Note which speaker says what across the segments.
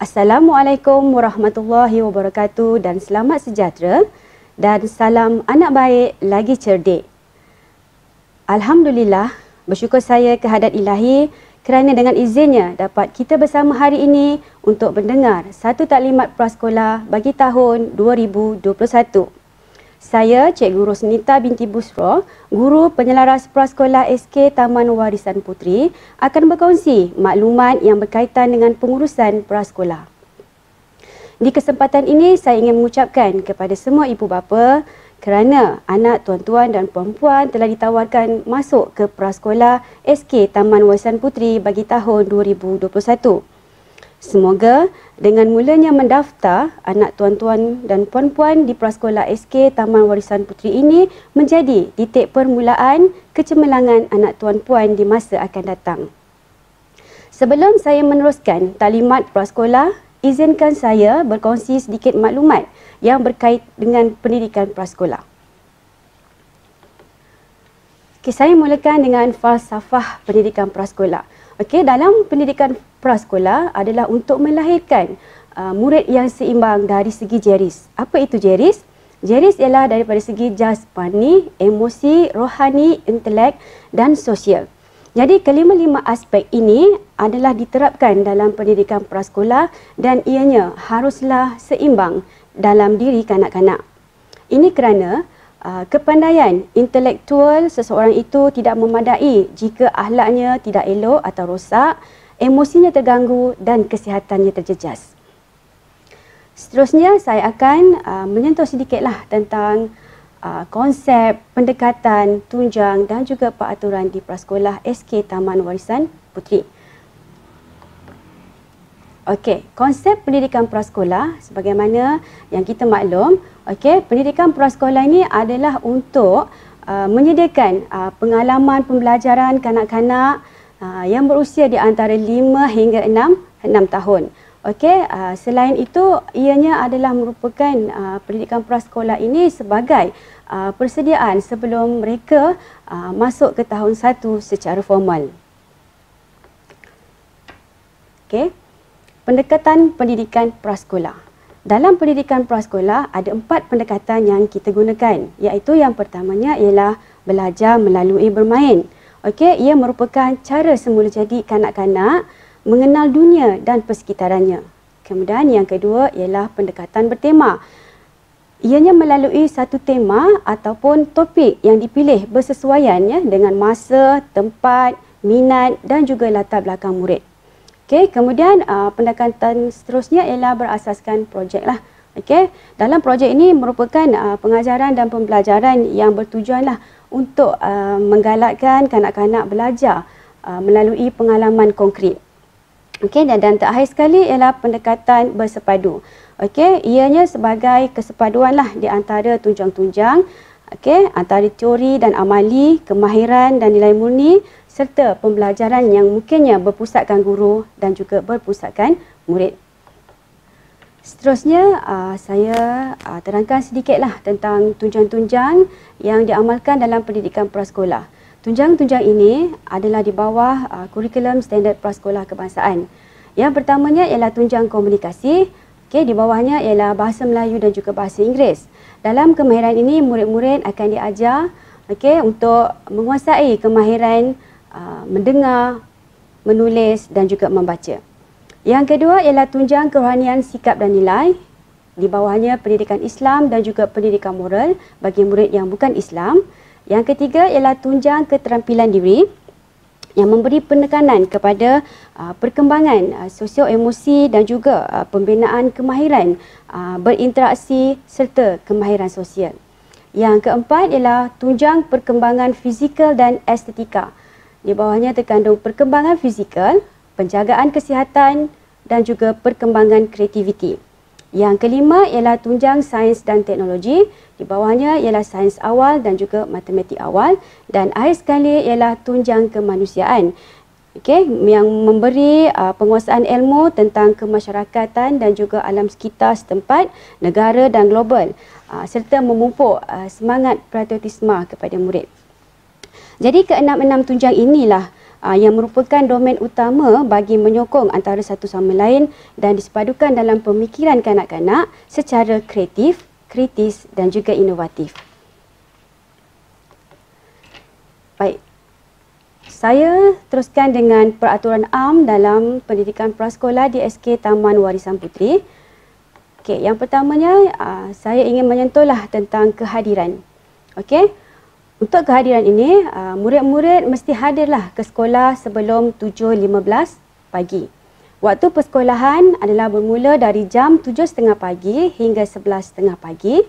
Speaker 1: Assalamualaikum warahmatullahi wabarakatuh dan selamat sejahtera dan salam anak baik lagi cerdik. Alhamdulillah, bersyukur saya kehadrat ilahi kerana dengan izinnya dapat kita bersama hari ini untuk mendengar satu taklimat prasekolah bagi tahun 2021. Saya Cikgu Rosnita binti Busra, Guru Penyelaras Prasekolah SK Taman Warisan Puteri, akan berkongsi maklumat yang berkaitan dengan pengurusan prasekolah. Di kesempatan ini, saya ingin mengucapkan kepada semua ibu bapa kerana anak tuan-tuan dan puan-puan telah ditawarkan masuk ke prasekolah SK Taman Warisan Puteri bagi tahun 2021. Semoga dengan mulanya mendaftar, anak tuan-tuan dan puan-puan di prasekolah SK Taman Warisan Puteri ini menjadi titik permulaan kecemerlangan anak tuan-puan di masa akan datang. Sebelum saya meneruskan taklimat prasekolah, izinkan saya berkongsi sedikit maklumat yang berkait dengan pendidikan prasekolah. Saya mulakan dengan falsafah pendidikan prasekolah. Dalam pendidikan prasekolah adalah untuk melahirkan murid yang seimbang dari segi jeris. Apa itu jeris? Jeris ialah daripada segi jasmani, emosi, rohani, intelek dan sosial. Jadi kelima-lima aspek ini adalah diterapkan dalam pendidikan prasekolah dan ianya haruslah seimbang dalam diri kanak-kanak. Ini kerana kepandaian intelektual seseorang itu tidak memadai jika akhlaknya tidak elok atau rosak, emosinya terganggu dan kesihatannya terjejas. Seterusnya saya akan menyentuh sedikitlah tentang konsep, pendekatan, tunjang dan juga peraturan di prasekolah SK Taman Warisan Puteri. Konsep pendidikan prasekolah sebagaimana yang kita maklum, pendidikan prasekolah ini adalah untuk menyediakan pengalaman pembelajaran kanak-kanak yang berusia di antara 5 hingga 6 tahun. Selain itu, ianya adalah merupakan pendidikan prasekolah ini sebagai persediaan sebelum mereka masuk ke tahun 1 secara formal. Pendekatan pendidikan prasekolah. Dalam pendidikan prasekolah ada 4 pendekatan yang kita gunakan, iaitu yang pertamanya ialah belajar melalui bermain. Ia merupakan cara semula jadi kanak-kanak mengenal dunia dan persekitarannya. Kemudian yang kedua ialah pendekatan bertema. Ianya melalui satu tema ataupun topik yang dipilih bersesuaian dengan masa, tempat, minat dan juga latar belakang murid. Kemudian pendekatan seterusnya ialah berasaskan projek lah. Dalam projek ini merupakan pengajaran dan pembelajaran yang bertujuan untuk menggalakkan kanak-kanak belajar melalui pengalaman konkret. Dan terakhir sekali ialah pendekatan bersepadu. Ianya sebagai kesepaduan di antara tunjang-tunjang antara teori dan amali, kemahiran dan nilai murni serta pembelajaran yang mungkinnya berpusatkan guru dan juga berpusatkan murid. Seterusnya saya terangkan sedikitlah tentang tunjang-tunjang yang diamalkan dalam pendidikan prasekolah. Tunjang-tunjang ini adalah di bawah kurikulum standard prasekolah kebangsaan. Yang pertamanya ialah tunjang komunikasi. Di bawahnya ialah bahasa Melayu dan juga bahasa Inggeris. Dalam kemahiran ini murid-murid akan diajar untuk menguasai kemahiran mendengar, menulis dan juga membaca. Yang kedua ialah tunjang kerohanian sikap dan nilai. Di bawahnya pendidikan Islam dan juga pendidikan moral bagi murid yang bukan Islam. Yang ketiga ialah tunjang keterampilan diri yang memberi penekanan kepada perkembangan sosio-emosi dan juga pembinaan kemahiran berinteraksi serta kemahiran sosial. Yang keempat ialah tunjang perkembangan fizikal dan estetika. Di bawahnya terkandung perkembangan fizikal, penjagaan kesihatan dan juga perkembangan kreativiti. Yang kelima ialah tunjang sains dan teknologi. Di bawahnya ialah sains awal dan juga matematik awal. Dan akhir sekali ialah tunjang kemanusiaan. Yang memberi penguasaan ilmu tentang kemasyarakatan dan juga alam sekitar setempat, negara dan global. Serta memupuk semangat patriotisme kepada murid. Jadi keenam-enam tunjang inilah yang merupakan domen utama bagi menyokong antara satu sama lain dan disepadukan dalam pemikiran kanak-kanak secara kreatif, kritis dan juga inovatif. Baik. Saya teruskan dengan peraturan am dalam pendidikan prasekolah di SK Taman Warisan Puteri. Okey, yang pertamanya saya ingin menyentuhlah tentang kehadiran. Okey. Untuk kehadiran ini, murid-murid mesti hadirlah ke sekolah sebelum 7.15 pagi. Waktu persekolahan adalah bermula dari jam 7.30 pagi hingga 11.30 pagi.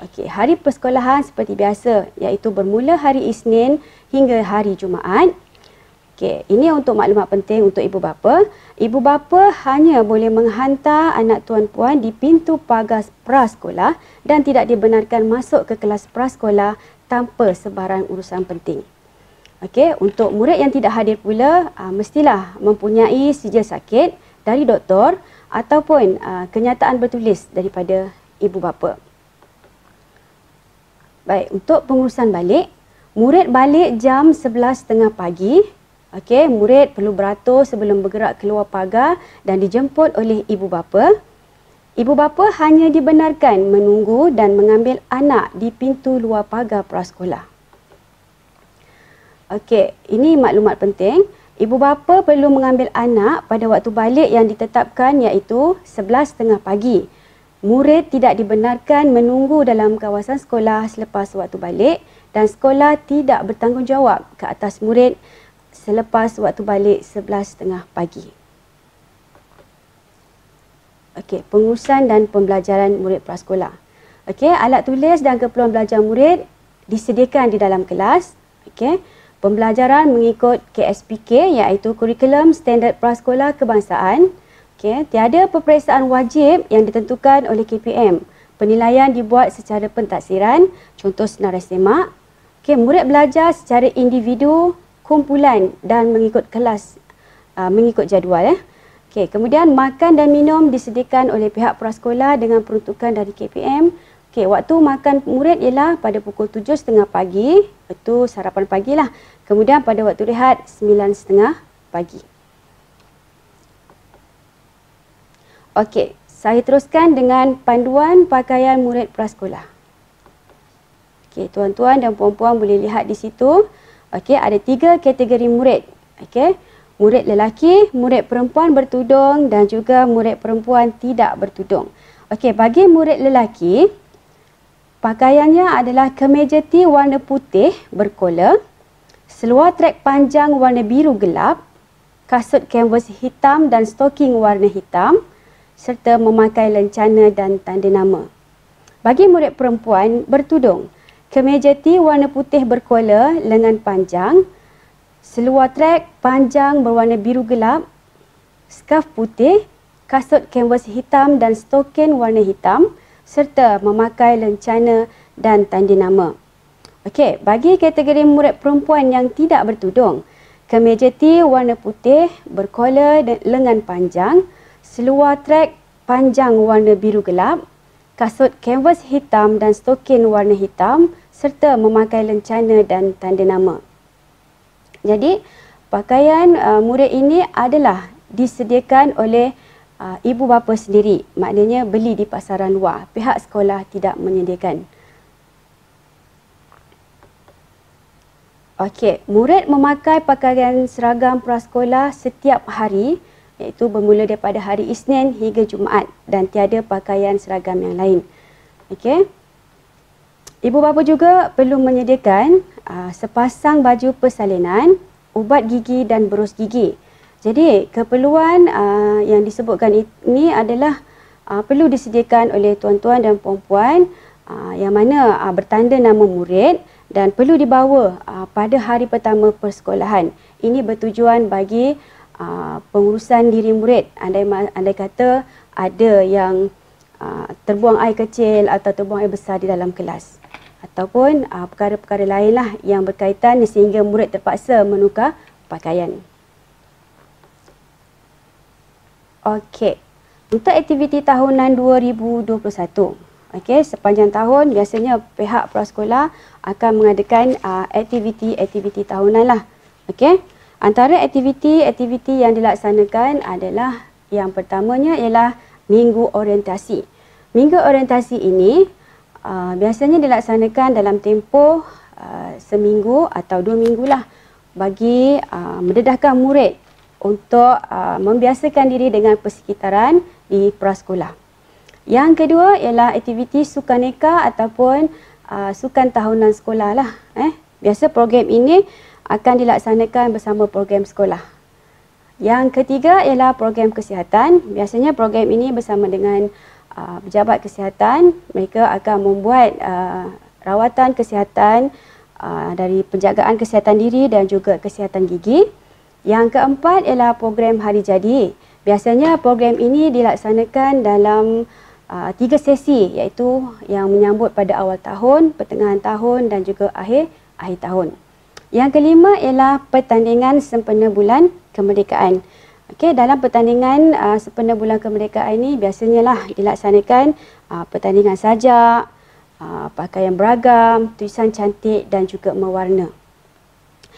Speaker 1: Okey, hari persekolahan seperti biasa iaitu bermula hari Isnin hingga hari Jumaat. Okey, ini untuk maklumat penting untuk ibu bapa. Ibu bapa hanya boleh menghantar anak tuan-puan di pintu pagar prasekolah dan tidak dibenarkan masuk ke kelas prasekolah tanpa sebarang urusan penting. Okey, untuk murid yang tidak hadir pula, mestilah mempunyai sijil sakit dari doktor ataupun kenyataan bertulis daripada ibu bapa. Baik, untuk pengurusan balik, murid balik jam 11.30 pagi. Okey, murid perlu beratur sebelum bergerak keluar pagar dan dijemput oleh ibu bapa. Ibu bapa hanya dibenarkan menunggu dan mengambil anak di pintu luar pagar prasekolah. Okey, ini maklumat penting. Ibu bapa perlu mengambil anak pada waktu balik yang ditetapkan iaitu 11.30 pagi. Murid tidak dibenarkan menunggu dalam kawasan sekolah selepas waktu balik dan sekolah tidak bertanggungjawab ke atas murid selepas waktu balik 11.30 pagi. Okey, pengurusan dan pembelajaran murid prasekolah. Okey, alat tulis dan keperluan belajar murid disediakan di dalam kelas. Okey, pembelajaran mengikut KSPK iaitu Kurikulum Standard Prasekolah Kebangsaan. Okey, tiada peperiksaan wajib yang ditentukan oleh KPM. Penilaian dibuat secara pentaksiran, contoh senarai semak. Okey, murid belajar secara individu, kumpulan dan mengikut kelas, mengikut jadual. Okey, kemudian makan dan minum disediakan oleh pihak prasekolah dengan peruntukan dari KPM. Okey, waktu makan murid ialah pada pukul 7.30 pagi, itu sarapan pagi lah. Kemudian pada waktu rehat 9.30 pagi. Okey, saya teruskan dengan panduan pakaian murid prasekolah. Okey, tuan-tuan dan puan-puan boleh lihat di situ. Okey, ada 3 kategori murid. Okey. Murid lelaki, murid perempuan bertudung dan juga murid perempuan tidak bertudung. Okey, bagi murid lelaki, pakaiannya adalah kemeja T warna putih berkola, seluar trek panjang warna biru gelap, kasut kanvas hitam dan stoking warna hitam, serta memakai lencana dan tanda nama. Bagi murid perempuan bertudung, kemeja T warna putih berkola, lengan panjang, seluar trek panjang berwarna biru gelap, skarf putih, kasut kanvas hitam dan stokin warna hitam serta memakai lencana dan tanda nama. Okey, bagi kategori murid perempuan yang tidak bertudung, kemeja T warna putih berkola dan lengan panjang, seluar trek panjang warna biru gelap, kasut kanvas hitam dan stokin warna hitam serta memakai lencana dan tanda nama. Jadi, pakaian murid ini adalah disediakan oleh ibu bapa sendiri. Maknanya beli di pasaran luar. Pihak sekolah tidak menyediakan. Okey, murid memakai pakaian seragam prasekolah setiap hari, iaitu bermula daripada hari Isnin hingga Jumaat dan tiada pakaian seragam yang lain. Okey. Ibu bapa juga perlu menyediakan sepasang baju persalinan, ubat gigi dan berus gigi. Jadi, keperluan yang disebutkan ini adalah perlu disediakan oleh tuan-tuan dan puan-puan yang mana bertanda nama murid dan perlu dibawa pada hari pertama persekolahan. Ini bertujuan bagi pengurusan diri murid. Andai kata ada yang terbuang air kecil atau terbuang air besar di dalam kelas. Ataupun perkara-perkara lainlah yang berkaitan sehingga murid terpaksa menukar pakaian. Okey, untuk aktiviti tahunan 2021. Okey, sepanjang tahun biasanya pihak prasekolah akan mengadakan aktiviti-aktiviti tahunan lah. Okey, Antara aktiviti yang dilaksanakan adalah yang pertamanya ialah minggu orientasi. Minggu orientasi ini biasanya dilaksanakan dalam tempoh seminggu atau 2 minggu lah bagi mendedahkan murid untuk membiasakan diri dengan persekitaran di prasekolah. Yang kedua ialah aktiviti sukaneka ataupun sukan tahunan sekolah lah. Biasa program ini akan dilaksanakan bersama program sekolah. Yang ketiga ialah program kesihatan. Biasanya program ini bersama dengan pejabat kesihatan. Mereka akan membuat rawatan kesihatan dari penjagaan kesihatan diri dan juga kesihatan gigi. Yang keempat ialah program hari jadi. Biasanya program ini dilaksanakan dalam 3 sesi, iaitu yang menyambut pada awal tahun, pertengahan tahun dan juga akhir tahun. Yang kelima ialah pertandingan sempena bulan kemerdekaan. Okey, dalam pertandingan sempena bulan kemerdekaan ini biasanya lah dilaksanakan pertandingan sajak, pakaian beragam, tulisan cantik dan juga mewarna.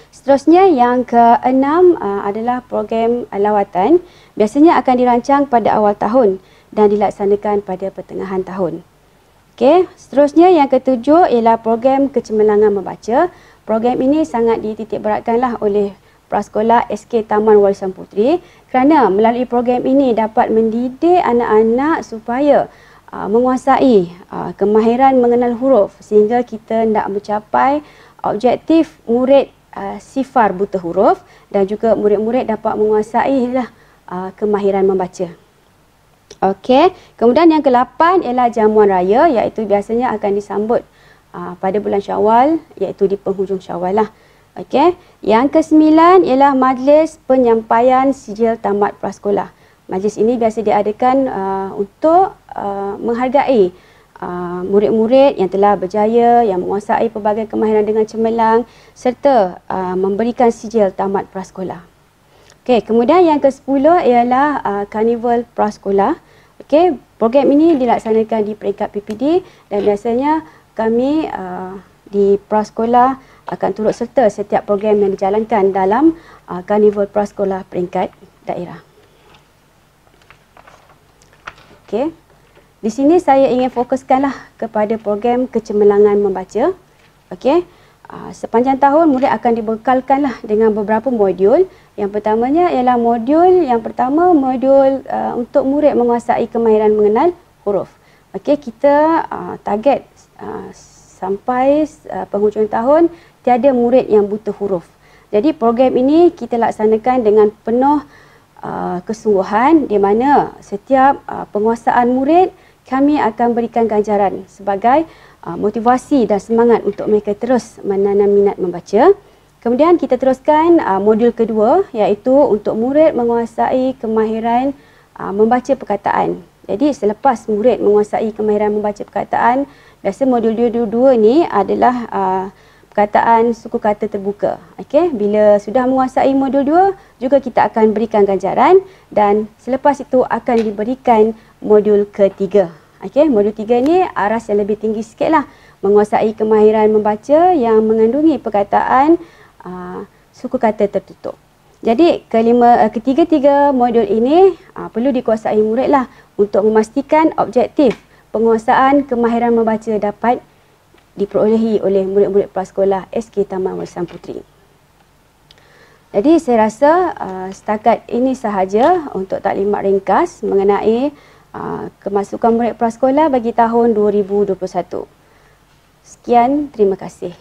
Speaker 1: Seterusnya yang keenam adalah program lawatan. Biasanya akan dirancang pada awal tahun dan dilaksanakan pada pertengahan tahun. Okey, seterusnya yang ketujuh ialah program kecemerlangan membaca. Program ini sangat dititikberatkanlah oleh Prasekolah SK Taman Warisan Puteri kerana melalui program ini dapat mendidik anak-anak supaya menguasai kemahiran mengenal huruf sehingga kita hendak mencapai objektif murid sifar buta huruf dan juga murid-murid dapat menguasai kemahiran membaca. Okey, kemudian yang ke-8 ialah jamuan raya, iaitu biasanya akan disambut pada bulan Syawal, iaitu di penghujung Syawal lah. Okey, yang ke-9 ialah majlis penyampaian sijil tamat prasekolah. Majlis ini biasa diadakan untuk menghargai murid-murid yang telah berjaya, yang menguasai pelbagai kemahiran dengan cemerlang serta memberikan sijil tamat prasekolah. Okey, kemudian yang ke-10 ialah karnival prasekolah. Okey, program ini dilaksanakan di peringkat PPD dan biasanya kami di prasekolah akan turut serta setiap program yang dijalankan dalam karnival prasekolah peringkat daerah. Okey. Di sini saya ingin fokuskanlah kepada program kecemerlangan membaca. Okey. Sepanjang tahun murid akan dibekalkanlah dengan beberapa modul. Yang pertamanya ialah modul yang pertama, modul untuk murid menguasai kemahiran mengenal huruf. Okey, kita target sampai penghujung tahun tiada murid yang buta huruf. Jadi program ini kita laksanakan dengan penuh kesungguhan di mana setiap penguasaan murid kami akan berikan ganjaran sebagai motivasi dan semangat untuk mereka terus menanam minat membaca. Kemudian kita teruskan modul kedua iaitu untuk murid menguasai kemahiran membaca perkataan. Jadi selepas murid menguasai kemahiran membaca perkataan, biasa modul dua ni adalah perkataan suku kata terbuka. Okey, bila sudah menguasai modul 2 juga kita akan berikan ganjaran dan selepas itu akan diberikan modul ketiga. Okey, modul 3 ni aras yang lebih tinggi sikitlah, menguasai kemahiran membaca yang mengandungi perkataan suku kata tertutup. Jadi ketiga-tiga modul ini perlu dikuasai murid lah untuk memastikan objektif penguasaan kemahiran membaca dapat diperolehi oleh murid-murid prasekolah SK Taman Warisan Puteri. Jadi saya rasa setakat ini sahaja untuk taklimat ringkas mengenai kemasukan murid prasekolah bagi tahun 2021. Sekian, terima kasih.